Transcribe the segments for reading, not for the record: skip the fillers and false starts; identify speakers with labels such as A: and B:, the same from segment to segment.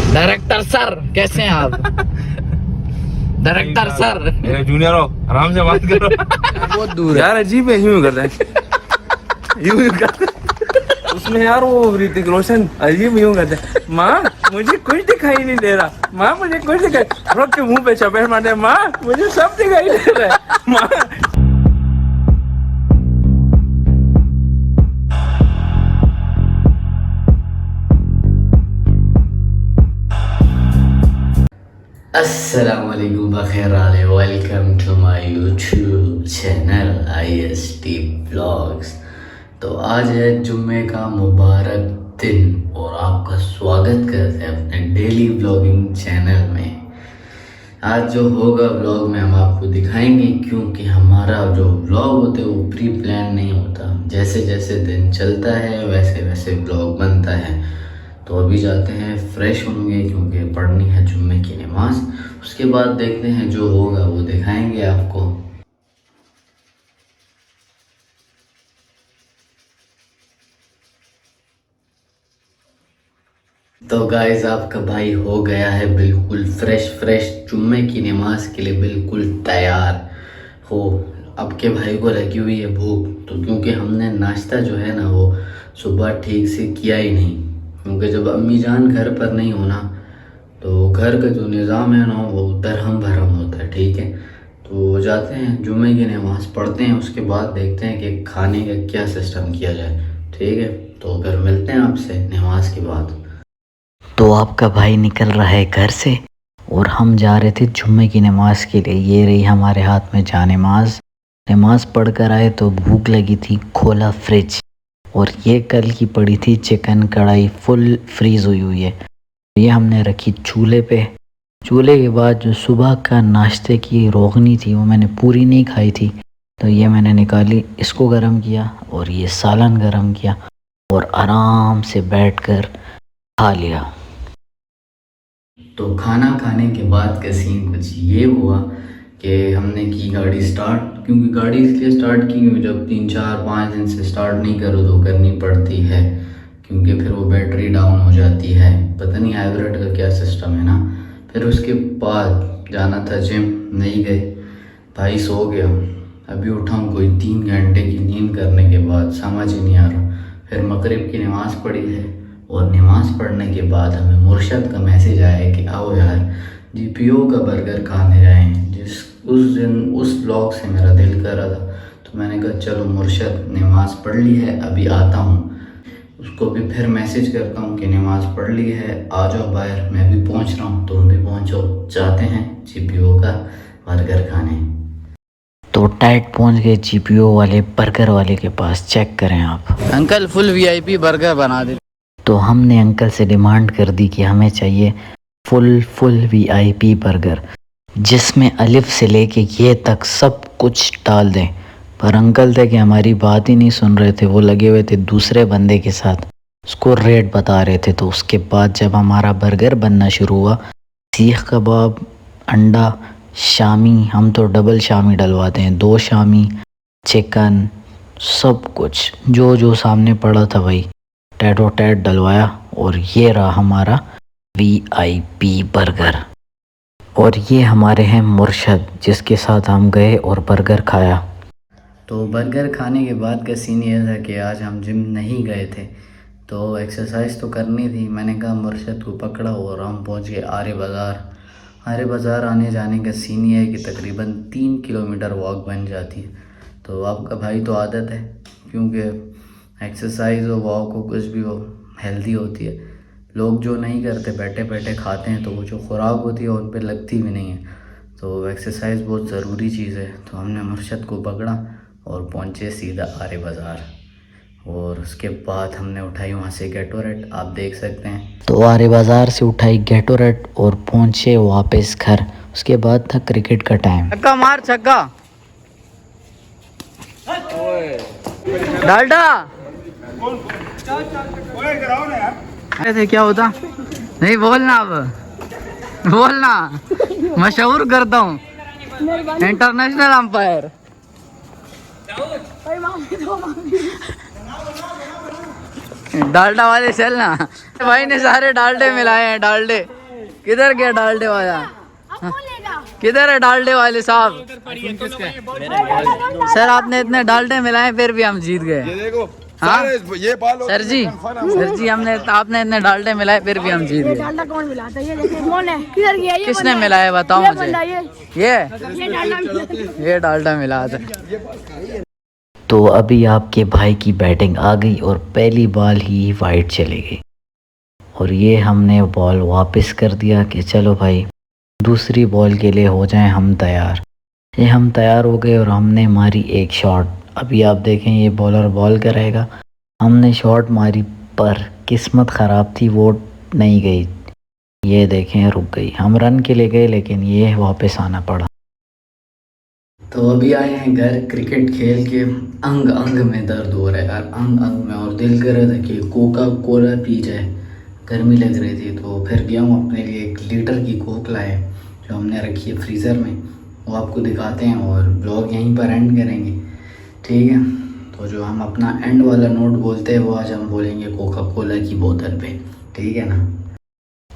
A: Director sir कैसे हैं आप? डायरेक्टर सर
B: जूनियर हो, आराम से बात करो।
A: बहुत दूर है
B: यार अजीब है, यूं करता है, यूं करता है। उसमें यार वो ऋतिक रोशन अजीब यूं करता है, माँ मुझे कुछ दिखाई नहीं दे रहा, माँ मुझे कुछ दिखाई, रख के मुंह पे चपेट मारते, माँ मुझे सब दिखाई दे रहा है माँ।
A: अस्सलामुअलैकुम बखैर आले, welcome to my YouTube channel IST blogs. तो आज है जुम्मे का मुबारक दिन और आपका स्वागत करते हैं अपने डेली ब्लॉगिंग चैनल में। आज जो होगा ब्लॉग में हम आपको दिखाएंगे, क्योंकि हमारा जो ब्लॉग होता है वो प्री प्लान नहीं होता। जैसे जैसे दिन चलता है वैसे वैसे ब्लॉग बनता है। तो अभी जाते हैं फ्रेश होंगे क्योंकि पढ़नी है जुम्मे की नमाज। उसके बाद देखते हैं जो होगा वो दिखाएंगे आपको। तो गाइस आपका भाई हो गया है बिल्कुल फ्रेश जुम्मे की नमाज के लिए बिल्कुल तैयार हो। अब के भाई को लगी हुई है भूख, तो क्योंकि हमने नाश्ता जो है ना वो सुबह ठीक से किया ही नहीं, क्योंकि जब अम्मी जान घर पर नहीं होना तो घर का जो निज़ाम है ना वो दरहम भरम होता है। ठीक है, तो जाते हैं जुम्मे की नमाज़ पढ़ते हैं, उसके बाद देखते हैं कि खाने का क्या सिस्टम किया जाए। ठीक है, तो फिर मिलते हैं आपसे नमाज के बाद। तो आपका भाई निकल रहा है घर से और हम जा रहे थे जुम्मे की नमाज के लिए। ये रही हमारे हाथ में जा नमाज पढ़ कर आए तो भूख लगी थी, खोला फ्रिज और ये कल की पड़ी थी चिकन कढ़ाई फुल फ्रीज हुई है। ये हमने रखी चूल्हे पे। चूल्हे के बाद जो सुबह का नाश्ते की रोगनी थी वो मैंने पूरी नहीं खाई थी, तो ये मैंने निकाली, इसको गर्म किया और ये सालन गर्म किया और आराम से बैठकर खा लिया। तो खाना खाने के बाद का सीन कुछ ये हुआ कि हमने की गाड़ी स्टार्ट, क्योंकि गाड़ी इसलिए स्टार्ट की क्योंकि जब 3 4 5 दिन से स्टार्ट नहीं करो तो करनी पड़ती है, क्योंकि फिर वो बैटरी डाउन हो जाती है। पता नहीं हाइब्रिड का क्या सिस्टम है ना। फिर उसके बाद जाना था जिम, नहीं गए, भाई सो गया। अभी उठा हूँ कोई 3 घंटे की नींद करने के बाद, समझ ही नहीं आ रहा। फिर मगरिब की नमाज़ पढ़ी है और नमाज़ पढ़ने के बाद हमें मुर्शद का मैसेज आया है कि आओ यार GPO का बर्गर खाने जाएँ। उस दिन उस ब्लॉग से मेरा दिल कर रहा था, तो मैंने कहा चलो मुर्शद नमाज़ पढ़ ली है अभी आता हूँ। उसको भी फिर मैसेज करता हूँ कि नमाज़ पढ़ ली है, आ जाओ बाहर, मैं भी पहुँच रहा हूँ, तुम भी पहुँचो, जाते हैं GPO का बर्गर खाने। तो टाइट पहुँच गए GPO वाले बर्गर वाले के पास। चेक करें आप, अंकल फुल VIP बर्गर बना दे। तो हमने अंकल से डिमांड कर दी कि हमें चाहिए फुल VIP बर्गर, जिसमें अलिफ से लेके ये तक सब कुछ डाल दें। पर अंकल थे कि हमारी बात ही नहीं सुन रहे थे, वो लगे हुए थे दूसरे बंदे के साथ, उसको रेट बता रहे थे। तो उसके बाद जब हमारा बर्गर बनना शुरू हुआ, सीख कबाब, अंडा, शामी, हम तो डबल शामी डलवाते हैं, 2 शामी, चिकन, सब कुछ जो जो सामने पड़ा था भाई टैटो टैट डलवाया और ये रहा हमारा VIP बर्गर। और ये हमारे हैं मुर्शद, जिसके साथ हम गए और बर्गर खाया। तो बर्गर खाने के बाद का सीन ये था कि आज हम जिम नहीं गए थे, तो एक्सरसाइज तो करनी थी। मैंने कहा मुर्शद को पकड़ा और हम पहुंच गए आर्य बाज़ार। आर्य बाज़ार आने जाने का सीन ये है कि तकरीबन 3 किलोमीटर वॉक बन जाती है। तो आपका भाई तो आदत है, क्योंकि एक्सरसाइज हो वॉक हो कुछ भी हो हेल्दी होती है। लोग जो नहीं करते बैठे बैठे खाते हैं तो वो जो खुराक होती है उन पर लगती भी नहीं है। तो एक्सरसाइज बहुत ज़रूरी चीज़ है। तो हमने मुर्शद को पकड़ा और पहुँचे सीधा आर्य बाज़ार, और उसके बाद हमने उठाई वहाँ से गैटोरेट, आप देख सकते हैं। तो आर्य बाज़ार से उठाई गैटोरेट और पहुँचे वापस घर। उसके बाद था क्रिकेट का टाइम। छक्का मार छक्का, डाल्डा थे क्या होता नहीं, बोलना अब बोलना, मशहूर करता हूँ इंटरनेशनल अंपायर। डालडा वाले चलना, भाई ने सारे डालडे मिलाए हैं, डालडे किधर गया डालडे वाला? किधर है डालडे वाले साहब? सर आपने इतने डालडे मिलाए फिर भी हम जीत गए।
C: ये देखो
A: हाँ?
C: ये बाल
A: सर जी आपने इतने डालडे मिलाए फिर भी हम जीत गए।
D: डालडा कौन मिलाता है? ये देखो कौन है, किधर गया ये?
A: किसने मिलाया बताओ
D: ये
A: मुझे।
D: बंदा,
A: ये डालडा मिला था।
E: तो अभी आपके भाई की बैटिंग आ गई और पहली बॉल ही वाइड चली गई और ये हमने बॉल वापस कर दिया कि चलो भाई दूसरी बॉल के लिए हो जाएं हम तैयार। ये हम तैयार हो गए और हमने मारी एक शॉट। अभी आप देखें ये बॉलर बॉल करेगा, हमने शॉट मारी पर किस्मत ख़राब थी, वो नहीं गई। ये देखें रुक गई। हम रन के लिए गए लेकिन ये वापस आना पड़ा।
A: तो अभी आए हैं घर, क्रिकेट खेल के अंग अंग में दर्द हो रहा है यार, अंग अंग में, और दिल कर रहा था कि कोका कोला पी जाए, गर्मी लग रही थी। तो फिर गया हूँ अपने लिए 1 लीटर की कोक लाए जो हमने रखी है फ्रीज़र में, वो आपको दिखाते हैं और ब्लॉग यहीं पर एंड करेंगे, ठीक है। तो जो हम अपना एंड वाला नोट बोलते हैं वो आज हम बोलेंगे कोका कोला की बोतल पे, ठीक है ना।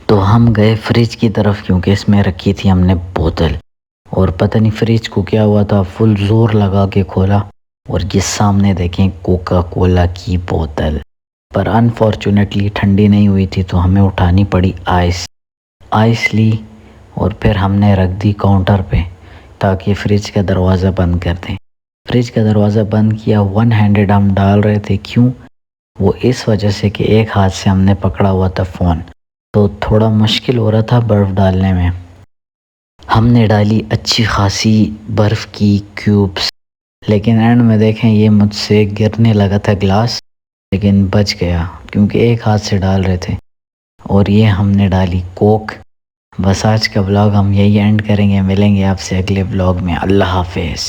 E: तो हम गए फ्रिज की तरफ क्योंकि इसमें रखी थी हमने बोतल और पता नहीं फ्रिज को क्या हुआ था, फुल ज़ोर लगा के खोला और ये सामने देखें कोका कोला की बोतल। पर अनफॉर्चुनेटली ठंडी नहीं हुई थी तो हमें उठानी पड़ी आइस ली और फिर हमने रख दी काउंटर पे ताकि फ्रिज का दरवाज़ा बंद कर दें। फ्रिज का दरवाज़ा बंद किया, 1 हैंडेड हम डाल रहे थे। क्यों? वो इस वजह से कि एक हाथ से हमने पकड़ा हुआ था फ़ोन, तो थोड़ा मुश्किल हो रहा था बर्फ़ डालने में। हमने डाली अच्छी खासी बर्फ़ की क्यूब्स, लेकिन एंड में देखें ये मुझसे गिरने लगा था ग्लास, लेकिन बच गया क्योंकि एक हाथ से डाल रहे थे। और ये हमने डाली कोक। बस आज का व्लॉग हम यही एंड करेंगे, मिलेंगे आपसे अगले व्लॉग में। अल्लाह हाफिज़।